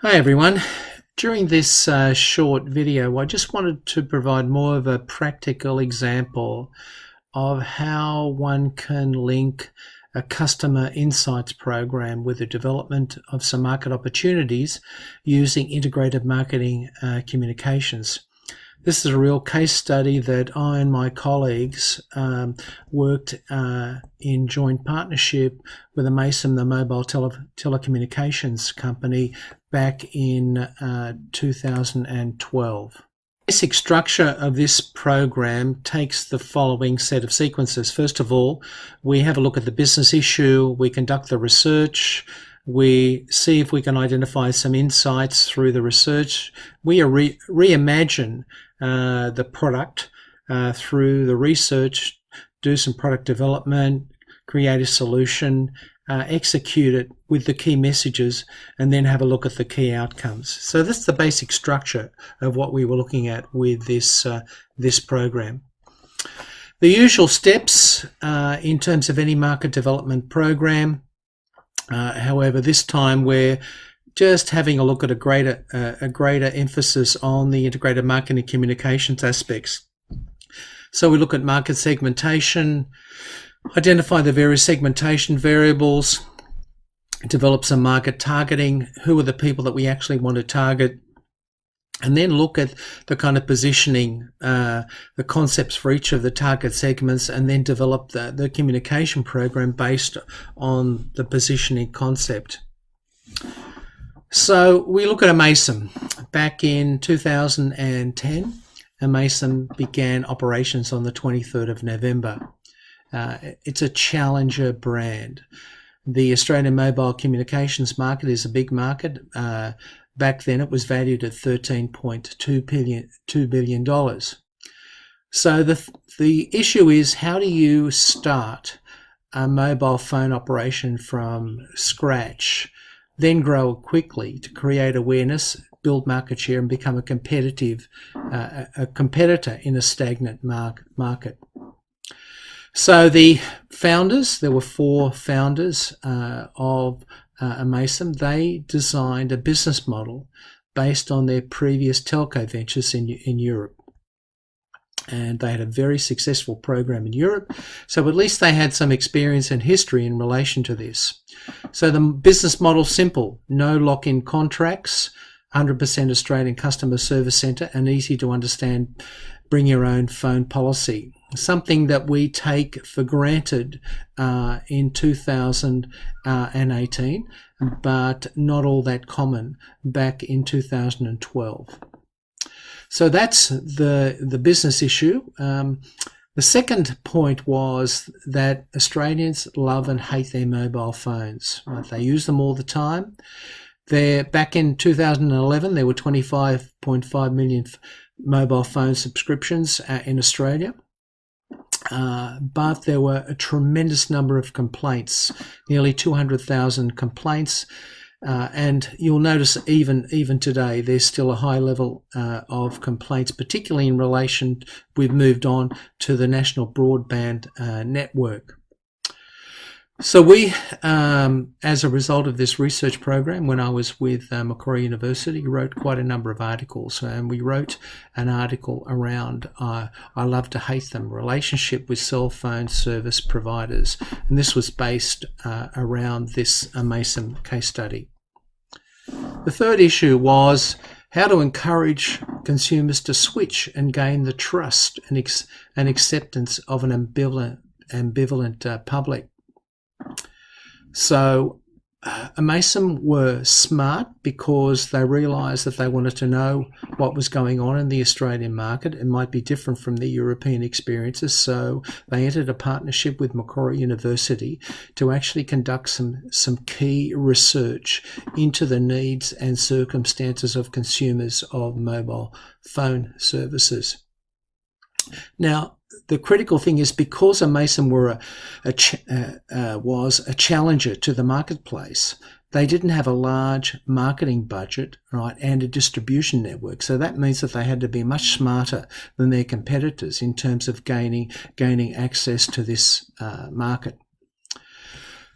Hi everyone. During this short video, I just wanted to provide more of a practical example of how one can link a customer insights program with the development of some market opportunities using integrated marketing communications. This is a real case study that I and my colleagues worked in joint partnership with amaysim, the mobile telecommunications company, back in 2012. The basic structure of this program takes the following set of sequences. First of all, we have a look at the business issue, we conduct the research, we see if we can identify some insights through the research. We reimagine the product through the research, do some product development, create a solution, execute it with the key messages, and then have a look at the key outcomes. So that's the basic structure of what we were looking at with this program. The usual steps in terms of any market development program. However, this time we're just having a look at a greater emphasis on the integrated marketing communications aspects. So we look at market segmentation, identify the various segmentation variables, develop some market targeting, who are the people that we actually want to target, and then look at the kind of positioning, the concepts for each of the target segments, and then develop the communication program based on the positioning concept. So we look at amaysim. Back in 2010, amaysim began operations on the 23rd of November. It's a challenger brand. The Australian mobile communications market is a big market. Back then it was valued at $13.2 billion. So the issue is, how do you start a mobile phone operation from scratch, then grow quickly to create awareness, build market share, and become a competitor in a stagnant market? So the founders, there were four founders of amaysim. They designed a business model based on their previous telco ventures in Europe. And they had a very successful program in Europe, so at least they had some experience and history in relation to this. So the business model, simple: no lock-in contracts, 100% Australian customer service centre, and easy to understand bring your own phone policy. Something that we take for granted in 2018, but not all that common back in 2012. So that's the business issue. The second point was that Australians love and hate their mobile phones. Right? They use them all the time. Back in 2011, there were 25.5 million mobile phone subscriptions in Australia. But there were a tremendous number of complaints, nearly 200,000 complaints. And you'll notice even today, there's still a high level of complaints, particularly in relation, we've moved on to the national broadband network. So we, as a result of this research program, when I was with Macquarie University, wrote quite a number of articles. And we wrote an article around I love to hate them, relationship with cell phone service providers. And this was based around this amaysim case study. The third issue was how to encourage consumers to switch and gain the trust and acceptance of an ambivalent public. So amaysim were smart because they realised that they wanted to know what was going on in the Australian market. It might be different from the European experiences, so they entered a partnership with Macquarie University to actually conduct some key research into the needs and circumstances of consumers of mobile phone services. Now, the critical thing is, because amaysim was a challenger to the marketplace, they didn't have a large marketing budget, right, and a distribution network. So that means that they had to be much smarter than their competitors in terms of gaining access to this market.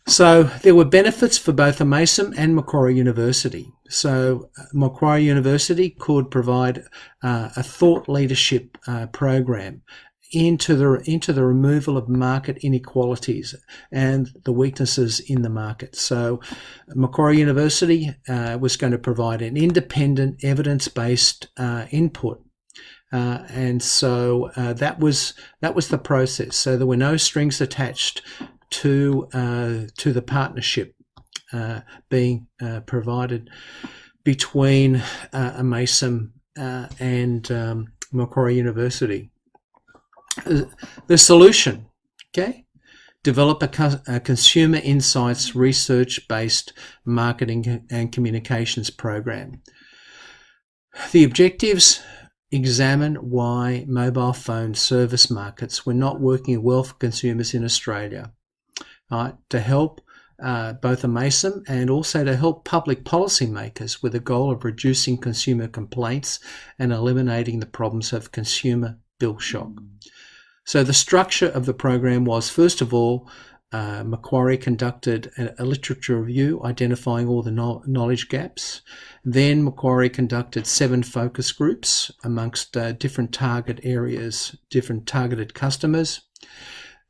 So there were benefits for both amaysim and Macquarie University. So Macquarie University could provide a thought leadership program into the removal of market inequalities and the weaknesses in the market. So Macquarie University was going to provide an independent, evidence-based input. And so that was the process. So there were no strings attached to the partnership being provided between amaysim and Macquarie University. The solution, okay? Develop a consumer insights research-based marketing and communications program. The objectives: examine why mobile phone service markets were not working well for consumers in Australia. To help both amaysim and also to help public policymakers with the goal of reducing consumer complaints and eliminating the problems of consumer bill shock. So the structure of the program was, first of all, Macquarie conducted a literature review identifying all the knowledge gaps. Then Macquarie conducted 7 focus groups amongst different target areas, different targeted customers.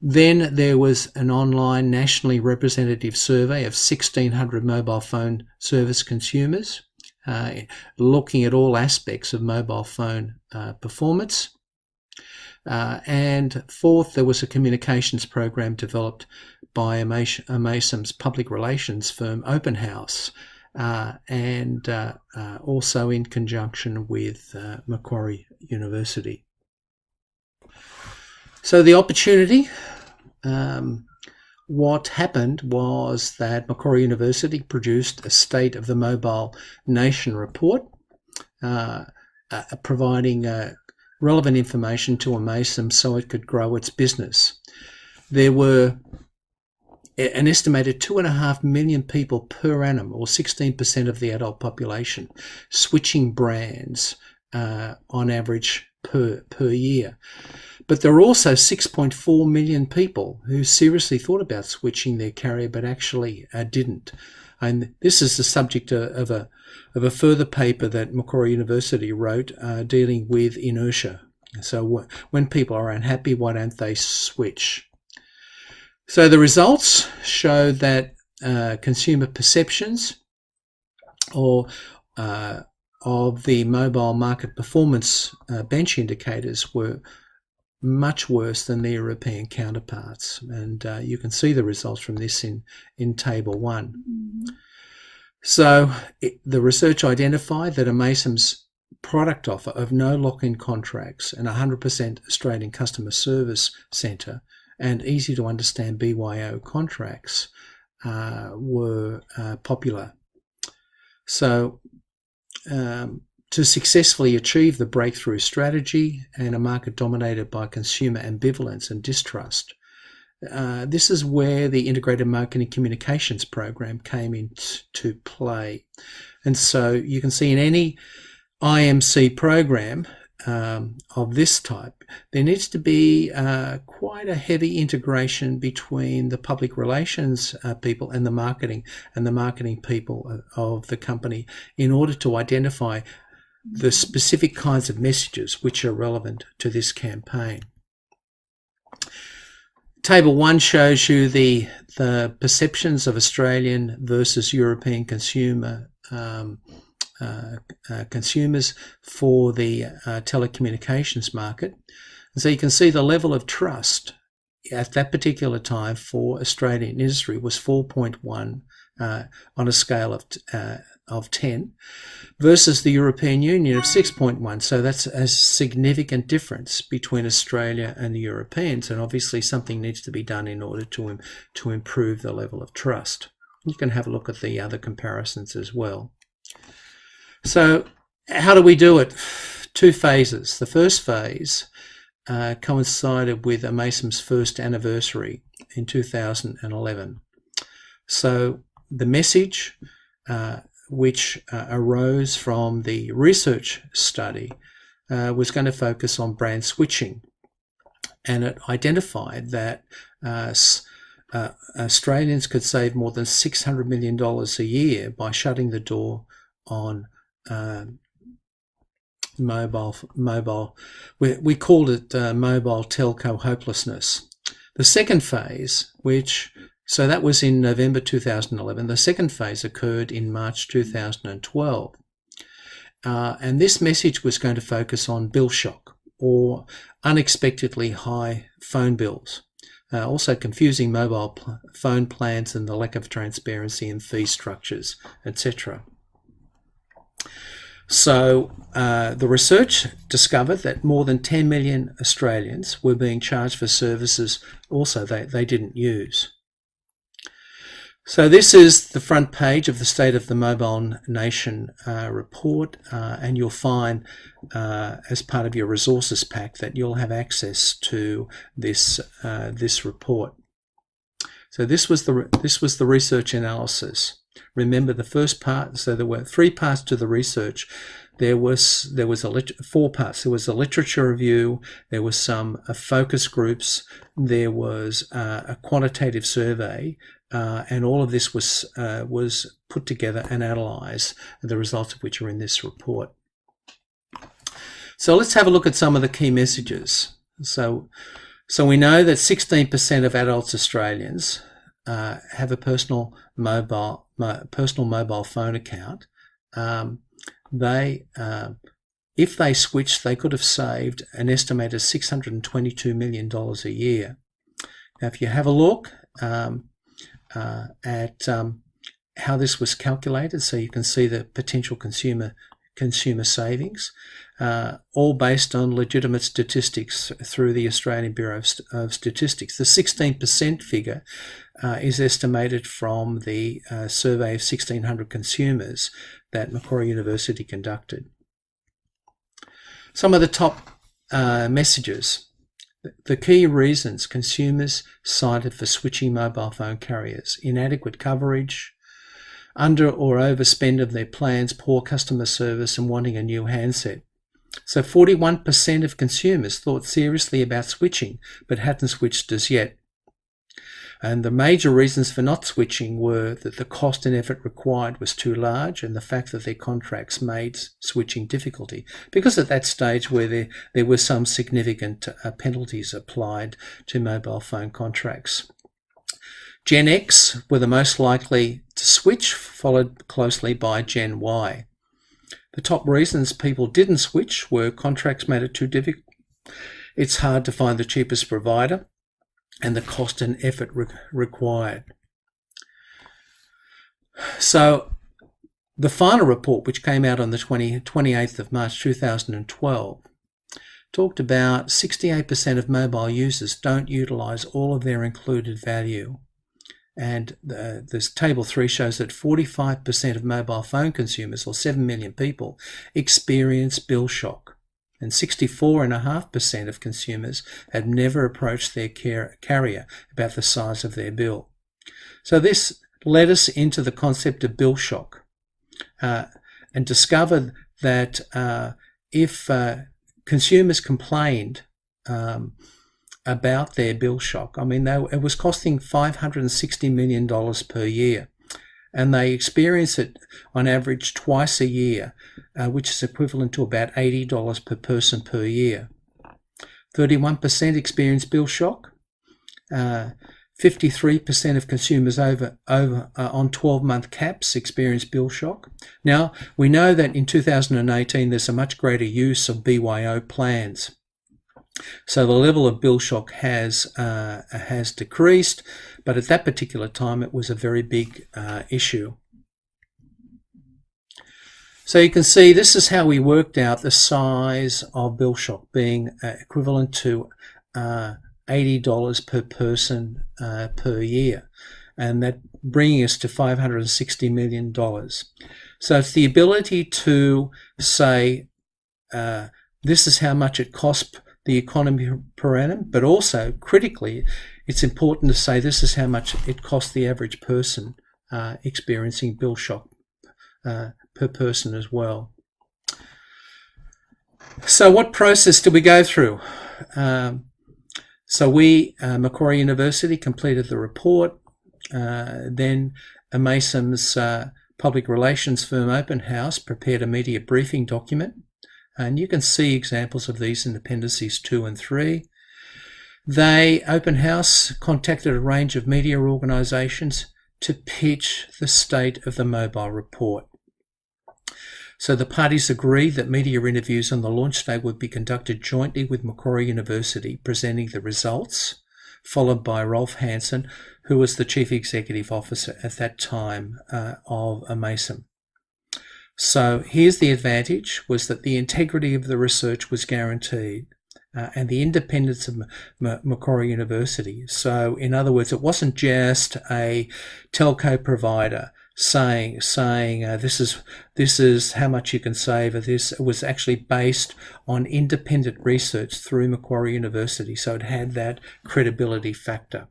Then there was an online nationally representative survey of 1,600 mobile phone service consumers, looking at all aspects of mobile phone performance. And fourth, there was a communications program developed by amaysim's public relations firm Open House, and also in conjunction with Macquarie University. So the opportunity, what happened was that Macquarie University produced a State of the Mobile Nation report, providing relevant information to amaysim so it could grow its business. There were an estimated 2.5 million people per annum, or 16% of the adult population, switching brands on average per year. But there are also 6.4 million people who seriously thought about switching their carrier but actually didn't. And this is the subject of a further paper that Macquarie University wrote dealing with inertia. So when people are unhappy, why don't they switch? So the results show that consumer perceptions of the mobile market performance bench indicators were much worse than their European counterparts. And you can see the results from this in Table 1. So the research identified that amaysim's product offer of no lock-in contracts and 100% Australian customer service centre and easy to understand BYO contracts were popular. So to successfully achieve the breakthrough strategy and a market dominated by consumer ambivalence and distrust, this is where the Integrated Marketing Communications Program came into play. And so you can see in any IMC program of this type, there needs to be quite a heavy integration between the public relations people and the marketing people of the company in order to identify the specific kinds of messages which are relevant to this campaign. Table 1 shows you the perceptions of Australian versus European consumers for the telecommunications market. And so you can see the level of trust at that particular time for Australian industry was 4.1 on a scale of 10 versus the European Union of 6.1. So that's a significant difference between Australia and the Europeans, and obviously something needs to be done in order to improve the level of trust. You can have a look at the other comparisons as well. So how do we do it? 2 phases. The first phase coincided with amaysim's first anniversary in 2011. So the message which arose from the research study was going to focus on brand switching, and it identified that Australians could save more than $600 million a year by shutting the door on mobile. We called it mobile telco hopelessness. The second phase, so that was in November 2011. The second phase occurred in March 2012. And this message was going to focus on bill shock, or unexpectedly high phone bills. Also confusing mobile phone plans and the lack of transparency in fee structures, etc. So the research discovered that more than 10 million Australians were being charged for services also they didn't use. So this is the front page of the State of the Mobile Nation report, and you'll find as part of your resources pack that you'll have access to this report. So this was the research analysis. Remember the first part. So there were 3 parts to the research. There was 4 parts. There was a literature review. There was some focus groups. There was a quantitative survey. And all of this was put together and analysed, the results of which are in this report. So let's have a look at some of the key messages. So we know that 16% of adults Australians have a personal mobile phone account. If they switched, they could have saved an estimated $622 million a year. Now, if you have a look at how this was calculated, so you can see the potential consumer savings, all based on legitimate statistics through the Australian Bureau of Statistics. The 16% figure is estimated from the survey of 1,600 consumers that Macquarie University conducted. Some of the top messages. The key reasons consumers cited for switching mobile phone carriers: inadequate coverage, under or overspend of their plans, poor customer service, and wanting a new handset. So 41% of consumers thought seriously about switching but hadn't switched as yet. And the major reasons for not switching were that the cost and effort required was too large, and the fact that their contracts made switching difficulty, because at that stage where there were some significant penalties applied to mobile phone contracts. Gen X were the most likely to switch, followed closely by Gen Y. The top reasons people didn't switch were contracts made it too difficult, it's hard to find the cheapest provider, and the cost and effort required. So the final report, which came out on the 28th of March 2012, talked about 68% of mobile users don't utilise all of their included value. And this table 3 shows that 45% of mobile phone consumers, or 7 million people, experience bill shock. And 64.5% of consumers had never approached their carrier about the size of their bill. So this led us into the concept of bill shock, and discovered that if consumers complained about their bill shock, it was costing $560 million per year. And they experience it on average twice a year, which is equivalent to about $80 per person per year. 31% experience bill shock. 53% of consumers over on 12-month caps experience bill shock. Now, we know that in 2018 there's a much greater use of BYO plans. So the level of bill shock has decreased, but at that particular time it was a very big issue. So you can see this is how we worked out the size of bill shock being equivalent to $80 per person per year, and that bringing us to $560 million. So it's the ability to say this is how much it costs the economy per annum, but also critically it's important to say this is how much it costs the average person experiencing bill shock per person as well. So what process do we go through? So we, Macquarie University, completed the report. Then amaysim's public relations firm Open House prepared a media briefing document. And you can see examples of these in appendices 2 and 3. Open House, contacted a range of media organisations to pitch the state of the mobile report. So the parties agreed that media interviews on the launch day would be conducted jointly with Macquarie University, presenting the results, followed by Rolf Hansen, who was the Chief Executive Officer at that time of amaysim. So here's the advantage, was that the integrity of the research was guaranteed and the independence of Macquarie University. So in other words, it wasn't just a telco provider saying this is how much you can save of this. It was actually based on independent research through Macquarie University, so it had that credibility factor.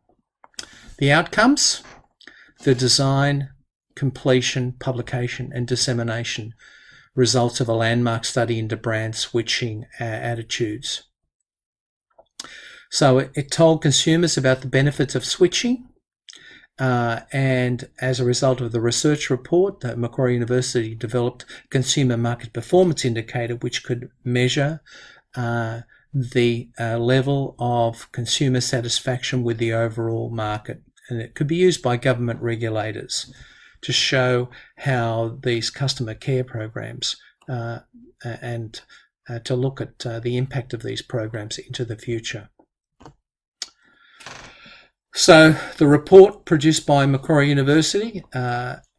The outcomes: the design, completion, publication and dissemination results of a landmark study into brand switching attitudes. So it told consumers about the benefits of switching, and as a result of the research report, Macquarie University developed a consumer market performance indicator which could measure the level of consumer satisfaction with the overall market, and it could be used by government regulators to show how these customer care programs and to look at the impact of these programs into the future. So the report produced by Macquarie University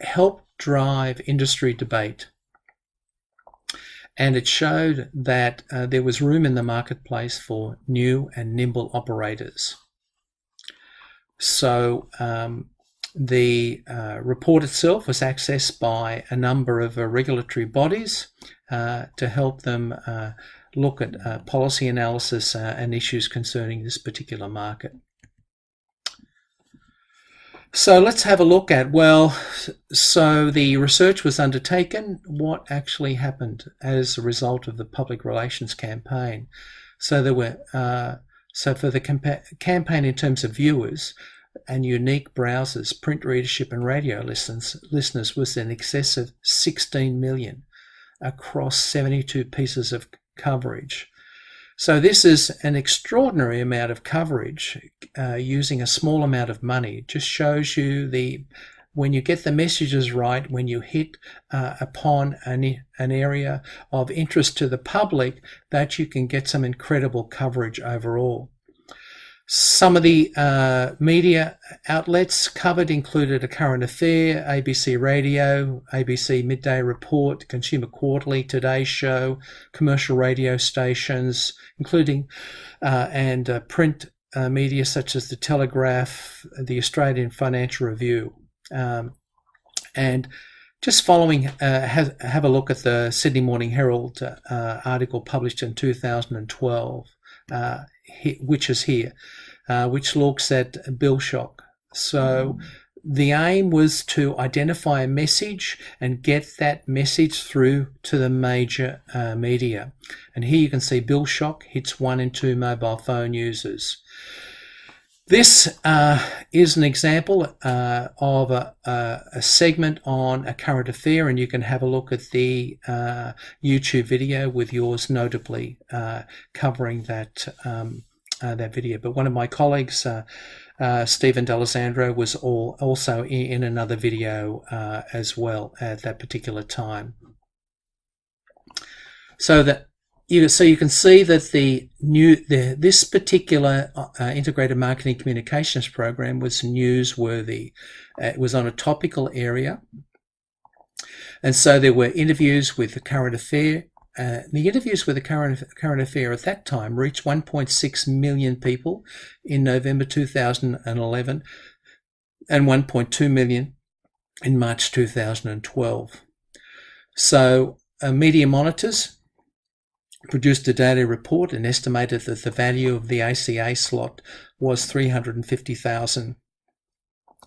helped drive industry debate, and it showed that there was room in the marketplace for new and nimble operators. So the report itself was accessed by a number of regulatory bodies to help them look at policy analysis and issues concerning this particular market. So let's have a look at, so the research was undertaken. What actually happened as a result of the public relations campaign? So there were, so for the campaign in terms of viewers and unique browsers, print readership and radio listeners was in excess of 16 million across 72 pieces of coverage. So this is an extraordinary amount of coverage using a small amount of money. It just shows you when you get the messages right, when you hit upon an area of interest to the public, that you can get some incredible coverage overall. Some of the media outlets covered included A Current Affair, ABC Radio, ABC Midday Report, Consumer Quarterly, Today Show, commercial radio stations, including and print media such as The Telegraph, the Australian Financial Review. And just following, have a look at the Sydney Morning Herald article published in 2012. Which is here, which looks at bill shock. So the aim was to identify a message and get that message through to the major media. And here you can see bill shock hits 1 in 2 mobile phone users. This is an example of a segment on A Current Affair, and you can have a look at the YouTube video with yours notably covering that video. But one of my colleagues, Stephen D'Alessandro, was also in another video as well at that particular time. So that you can see that this particular integrated marketing communications program was newsworthy. It was on a topical area, and so there were interviews with The Current Affair. The interviews with The Current Affair at that time reached 1.6 million people in November 2011 and 1.2 million in March 2012. So Media Monitors produced a data report and estimated that the value of the ACA slot was $350,000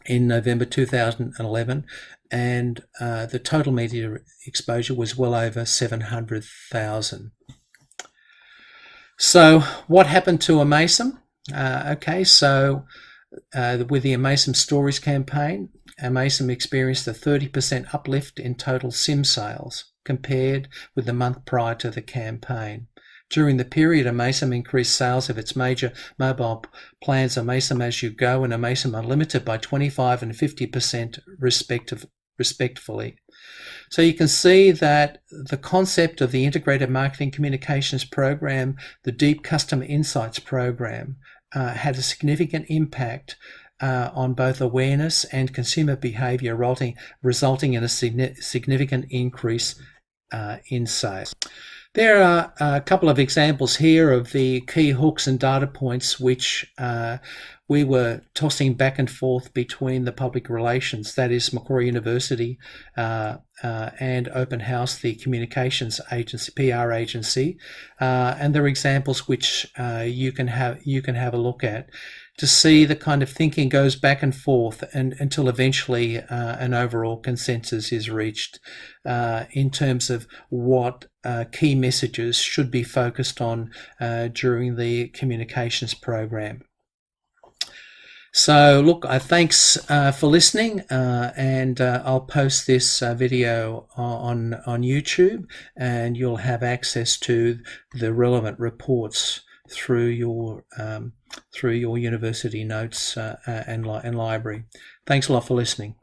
in November 2011, and the total media exposure was well over 700,000. So what happened to amaysim? Okay, so with the amaysim Stories campaign, amaysim experienced a 30% uplift in total SIM sales compared with the month prior to the campaign. During the period, amaysim increased sales of its major mobile plans, amaysim As You Go and amaysim Unlimited, by 25 and 50% respectively. So you can see that the concept of the Integrated Marketing Communications Program, the Deep Customer Insights Program, had a significant impact on both awareness and consumer behaviour, resulting in a significant increase in sales. There are a couple of examples here of the key hooks and data points which we were tossing back and forth between the public relations, that is Macquarie University, and Open House, the communications agency, PR agency, and there are examples which you can have a look at to see the kind of thinking goes back and forth until eventually an overall consensus is reached in terms of what key messages should be focused on during the communications program. So look, thanks for listening, and I'll post this video on YouTube, and you'll have access to the relevant reports through your university notes and library. Thanks a lot for listening.